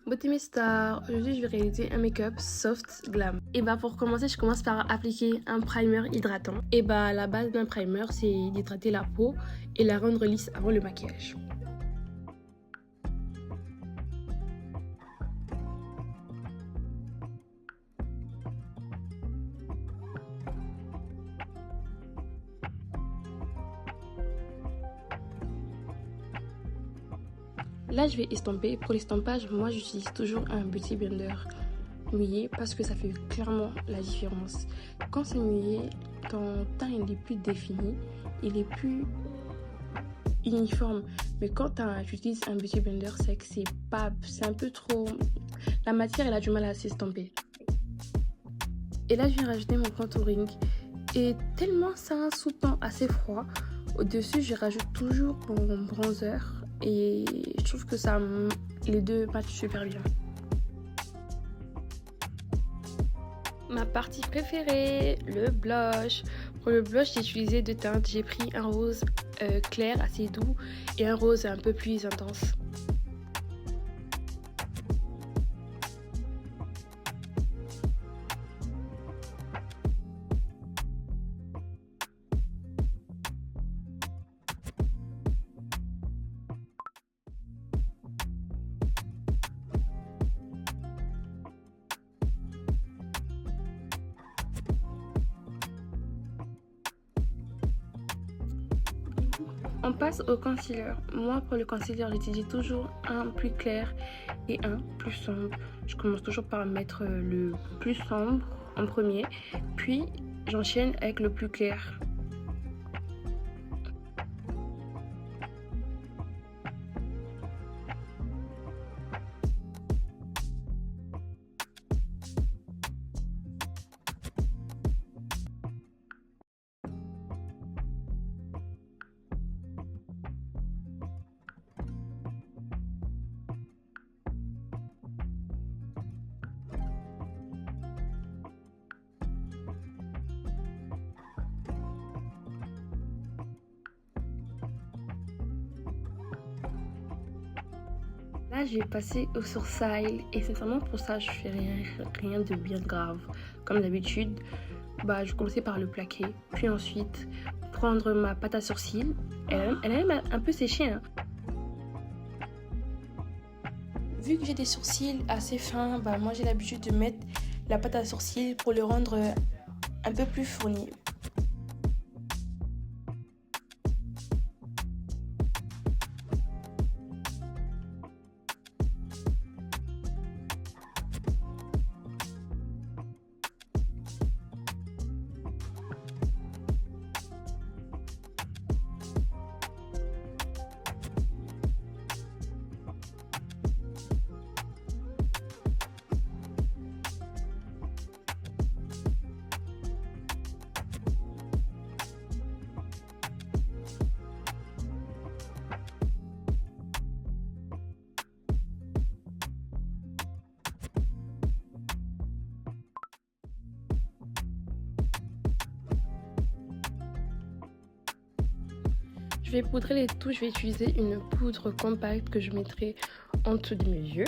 Beauté mes stars, aujourd'hui je vais réaliser un make-up soft glam. Et bah pour commencer, je commence par appliquer un primer hydratant. Et bah la base d'un primer, c'est d'hydrater la peau et la rendre lisse avant le maquillage. Là je vais estomper. Pour l'estampage, moi j'utilise toujours un beauty blender mouillé parce que ça fait clairement la différence. Quand c'est mouillé, ton teint il est plus défini, il est plus uniforme. Mais quand tu utilises un beauty blender, c'est que c'est un peu trop, la matière elle a du mal à s'estomper. Et là je vais rajouter mon contouring. Et tellement c'est un sous-ton assez froid, au-dessus je rajoute toujours mon bronzer et je trouve que les deux matchent super bien. Ma partie préférée, le blush. Pour le blush, j'ai utilisé deux teintes. J'ai pris un rose clair assez doux et un rose un peu plus intense. On passe au concealer. Moi, pour le concealer, j'utilise toujours un plus clair et un plus sombre. Je commence toujours par mettre le plus sombre en premier, puis j'enchaîne avec le plus clair. Là, je vais passer au sourcil et sincèrement pour ça, je fais rien de bien grave. Comme d'habitude, je vais commencer par le plaquer, puis ensuite prendre ma pâte à sourcils. Elle a même un peu séché, hein. Vu que j'ai des sourcils assez fins, moi j'ai l'habitude de mettre la pâte à sourcils pour le rendre un peu plus fourni. Je vais poudrer les touches, je vais utiliser une poudre compacte que je mettrai en dessous de mes yeux.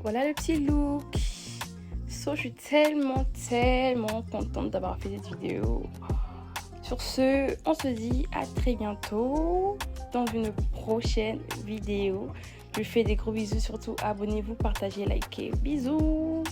Voilà le petit look. So, je suis tellement contente d'avoir fait cette vidéo. Sur ce, on se dit à très bientôt dans une prochaine vidéo. Je vous fais des gros bisous, surtout abonnez-vous, partagez, likez. Bisous!